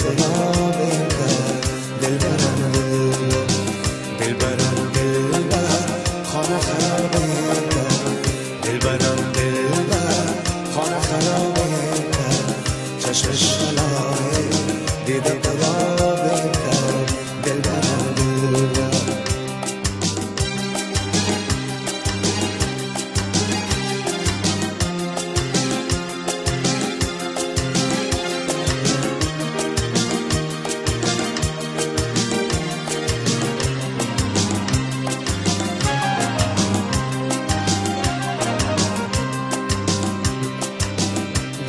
خرابه کرد دلبرم دلبرم دلبر خانه خرابه کرد دلبرم دلبر خانه خرابه کرد چشمش علایه دیده خرابه کرد دلبرم دلبر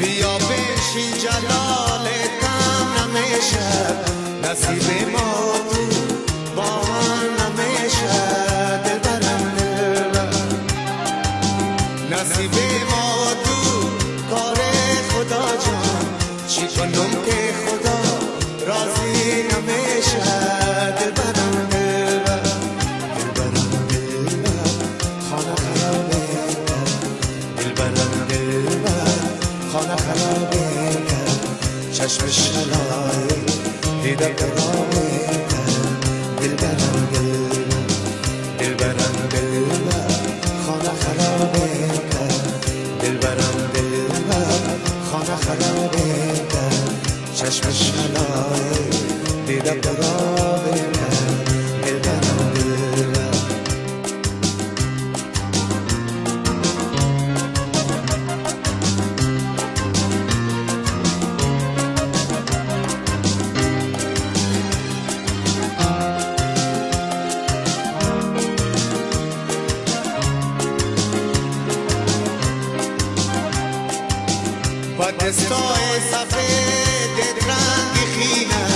بیا بشین جلالتم نمیشه نصیب ما تو با هم نمیشه دلبرم دلبر نصیب ما تو کار خدا جان چی کنم که خدا راضی نمیشه دلبرم دلبر دلبرم دلبر خانه خرابه دلبرم دلبر خانه خرابه کرد چشمش علایه دیده خرابه کرد دلبرم دلبر دلبرم دلبر خانه خرابه کرد دلبرم دلبر خانه خرابه کرد چشمش علایه دیده خرابه کرد دلبرم دلبر با دستای سفید رنگی خینه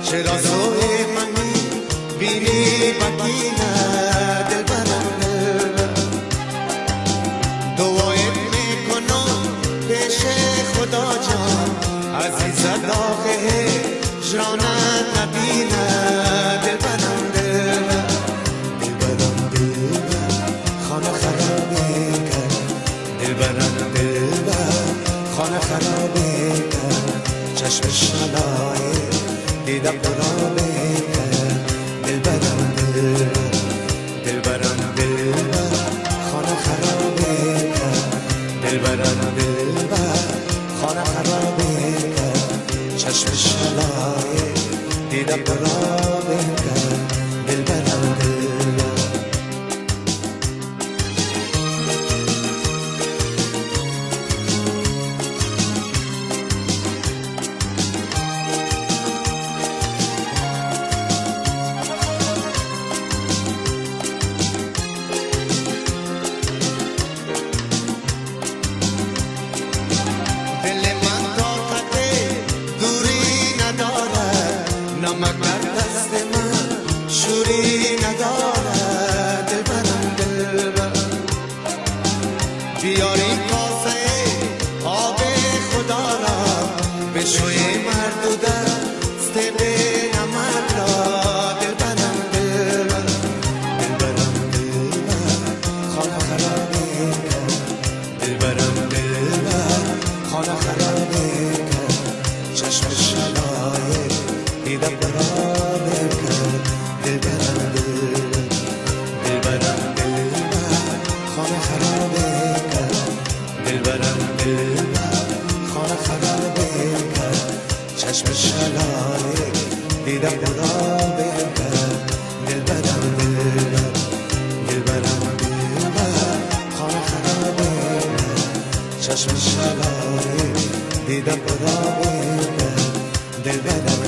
چرا زوی منی بینی بکینه دلبرم دلبر دعایت میکنم پیش خدا جان عزیز داغه جرانت نبینه دلبرم دلبر دلبرم دلبر خانه خرابه کرد دلبرم دلبر خانه خرابه کرد چشمش علایه دیده خرابه کرد دلبرم دلبر دلبرم دلبر خانه خرابه کرد دلبرم دلبر خانه خرابه کرد چشمش علایه دیده خرابه کرد دلبرم دلبر نمک در دست من شوری ندارد دلبرم دلبر بیاری کاسه آب خدا را بشوی مرد و دست به نمک را دلبرم دلبر دلبرم دلبر خانه خرابه کرد دلبرم دلبر خانه خرابه کرد چشمش علایه دیده خرابه کرد دلبرم دلبر دلبرم دلبر خانه خرابه کرد دلبرم دلبر خانه خرابه کرد چشمش علایه دیده خرابه کرد دلبرم دلبر دلبرم دلبر خانه خرابه کرد چشمش علایه دیده خرابه کرد دلبرم